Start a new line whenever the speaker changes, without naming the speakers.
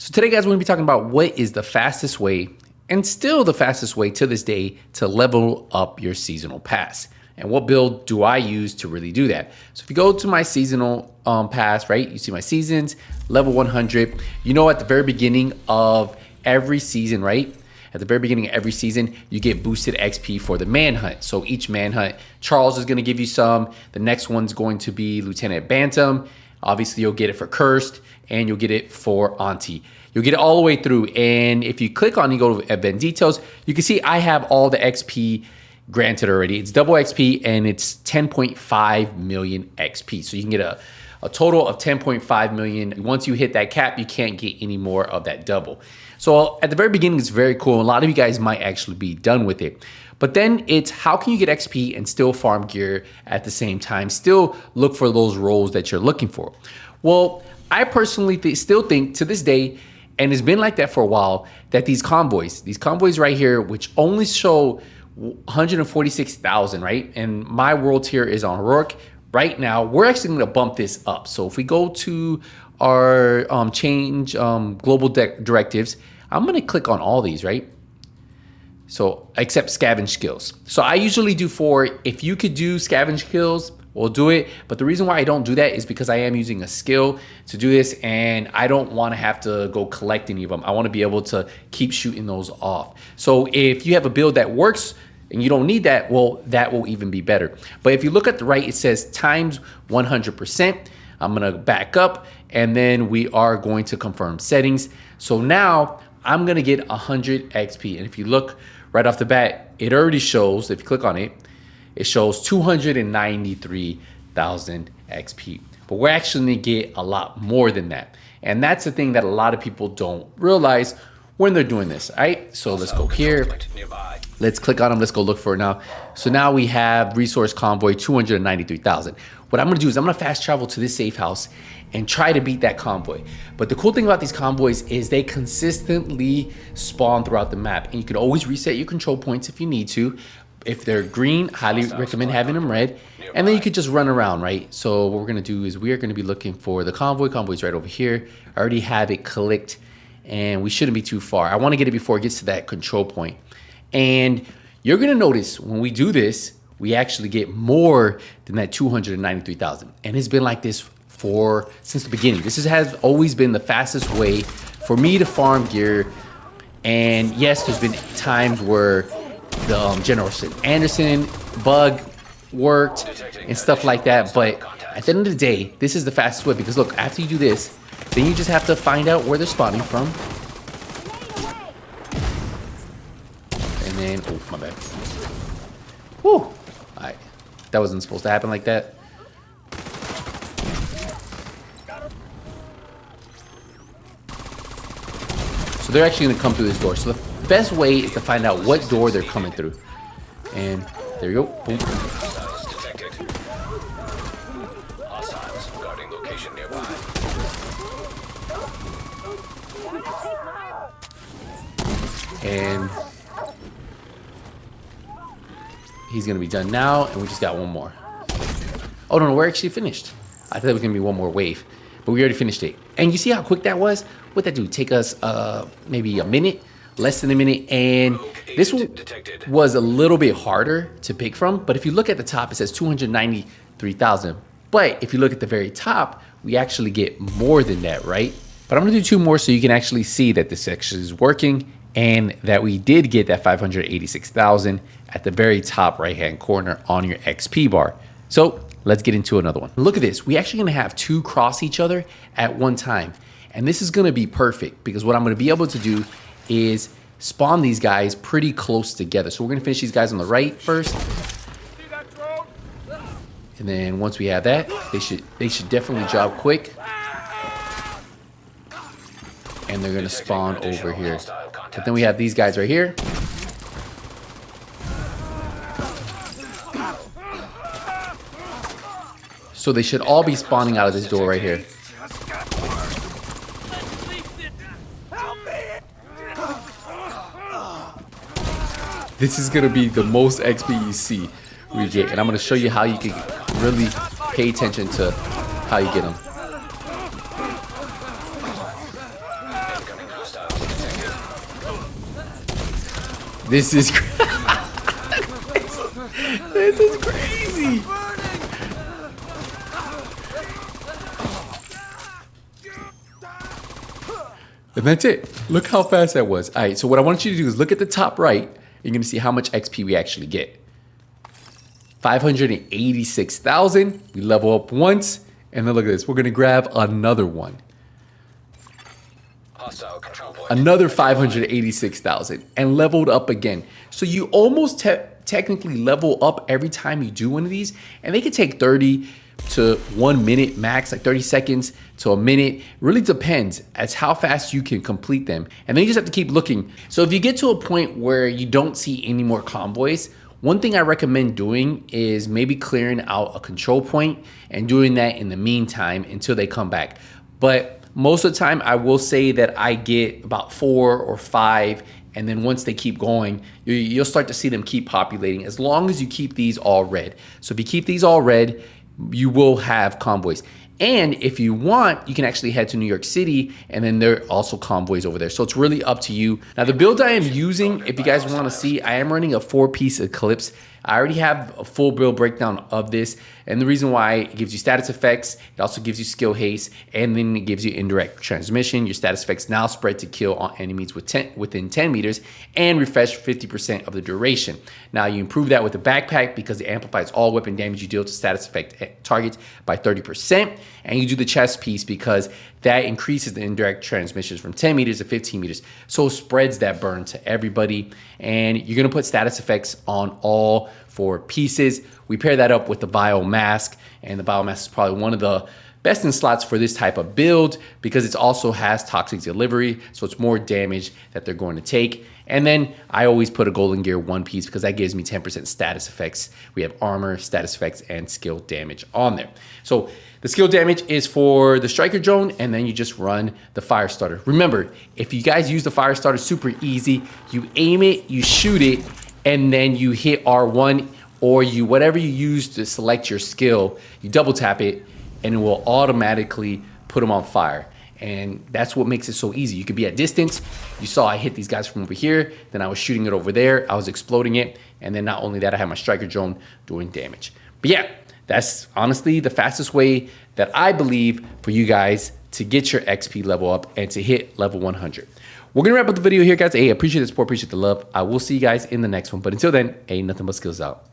So today, guys, we're gonna be talking about what is the fastest way, and still the fastest way to this day, to level up your seasonal pass. And what build do I use to really do that? So if you go to my seasonal pass, right, you see my seasons, level 100. You know, at the very beginning of every season, right? At the very beginning of every season, you get boosted XP for the manhunt. So each manhunt, Charles is gonna give you some. The next one's going to be Lieutenant Bantam. Obviously, you'll get it for Cursed, and you'll get it for Auntie. You'll get it all the way through. And if you click on, you go to event details, you can see I have all the XP granted already. It's double XP and it's 10.5 million XP. So you can get a total of 10.5 million. Once you hit that cap, you can't get any more of that double. So at the very beginning, it's very cool. A lot of you guys might actually be done with it. But then it's how can you get XP and still farm gear at the same time, still look for those roles that you're looking for. Well, I personally still think to this day, and it's been like that for a while, that these convoys right here, which only show 146,000, right? And my world tier is on Rourke. Right now, we're actually gonna bump this up. So if we go to our change global directives, I'm gonna click on all these, right? So except scavenge skills. So I usually do 4. If you could do scavenge skills, we'll do it. But the reason why I don't do that is because I am using a skill to do this, and I don't want to have to go collect any of them. I want to be able to keep shooting those off. So if you have a build that works and you don't need that, well, that will even be better. But if you look at the right, it says times 100%. I'm going to back up, and then we are going to confirm settings. So now I'm going to get 100 XP. And if you look right off the bat, it already shows, if you click on it, it shows 293,000 XP. But we're actually going to get a lot more than that. And that's the thing that a lot of people don't realize when they're doing this, right? So let's go here. Let's click on them. Let's go look for it now. So now we have Resource Convoy, 293,000. What I'm going to do is I'm going to fast travel to this safe house and try to beat that convoy. But the cool thing about these convoys is they consistently spawn throughout the map. And you can always reset your control points if you need to. If they're green, highly recommend having them red. And then you could just run around, right? So what we're going to do is we are going to be looking for the convoy. Convoy's right over here. I already have it clicked, and we shouldn't be too far. I want to get it before it gets to that control point. And you're going to notice when we do this, we actually get more than that 293,000. And it's been like this since the beginning. This has always been the fastest way for me to farm gear. And yes, there's been times where the General Anderson bug worked and stuff like that. But at the end of the day, this is the fastest way, because look, after you do this, then you just have to find out where they're spawning from. And then, oh, my bad. Whew. All right. That wasn't supposed to happen like that. So they're actually going to come through this door. So the best way is to find out what door they're coming through. And there you go. Boom. And he's going to be done now, and we just got one more. Oh, no, we're actually finished. I thought it was going to be one more wave, but we already finished it. And you see how quick that was? What'd that do? Take us maybe a minute, less than a minute. And this one was a little bit harder to pick from. But if you look at the top, it says 293,000. But if you look at the very top, we actually get more than that, right? But I'm going to do 2 more so you can actually see that this actually is working, and that we did get that 586,000 at the very top right-hand corner on your XP bar. So let's get into another one. Look at this. We're actually going to have 2 cross each other at one time. And this is going to be perfect, because what I'm going to be able to do is spawn these guys pretty close together. So we're going to finish these guys on the right first. And then once we have that, they should definitely drop quick. And they're going to spawn over here. But then we have these guys right here. So they should all be spawning out of this door right here. This is going to be the most XP you see we get. And I'm going to show you how you can really pay attention to how you get them. This is this is crazy. And that's it. Look how fast that was. All right, so what I want you to do is look at the top right. You're gonna see how much XP we actually get. 586,000. We level up once, and then look at this. We're gonna grab another one. Another 586,000 and leveled up again. So you almost technically level up every time you do one of these, and they could take 30 to 1 minute max, like 30 seconds to a minute. Really depends as how fast you can complete them. And then you just have to keep looking. So if you get to a point where you don't see any more convoys, one thing I recommend doing is maybe clearing out a control point and doing that in the meantime until they come back. But most of the time, I will say that I get about 4 or 5, and then once they keep going, you'll start to see them keep populating as long as you keep these all red. So if you keep these all red, you will have convoys. And if you want, you can actually head to New York City, and then there are also convoys over there. So it's really up to you. Now, the build I am using, if you guys want to see, I am running a 4-piece Eclipse. I already have a full build breakdown of this, and the reason why it gives you status effects, it also gives you skill haste, and then it gives you indirect transmission. Your status effects now spread to kill on enemies within 10 meters and refresh 50% of the duration. Now you improve that with the backpack because it amplifies all weapon damage you deal to status effect targets by 30%, and you do the chest piece because that increases the indirect transmissions from 10 meters to 15 meters. So it spreads that burn to everybody, and you're gonna put status effects on all 4 pieces. We pair that up with the Bio Mask, and the Bio Mask is probably one of the best in slots for this type of build because it also has toxic delivery, so it's more damage that they're going to take. And then I always put a Golden Gear 1 piece because that gives me 10% status effects. We have armor, status effects, and skill damage on there. So the skill damage is for the Striker Drone, and then you just run the Fire Starter. Remember, if you guys use the Fire Starter, super easy. You aim it, you shoot it, and then you hit R1, or you whatever you use to select your skill, you double tap it, and it will automatically put them on fire. And that's what makes it so easy. You could be at distance. You saw I hit these guys from over here, then I was shooting it over there, I was exploding it, and then not only that, I had my Striker Drone doing damage. But yeah, that's honestly the fastest way that I believe for you guys to get your XP level up and to hit level 100. We're gonna wrap up the video here, guys. Hey, I appreciate the support, appreciate the love. I will see you guys in the next one. But until then, hey, nothing but skills out.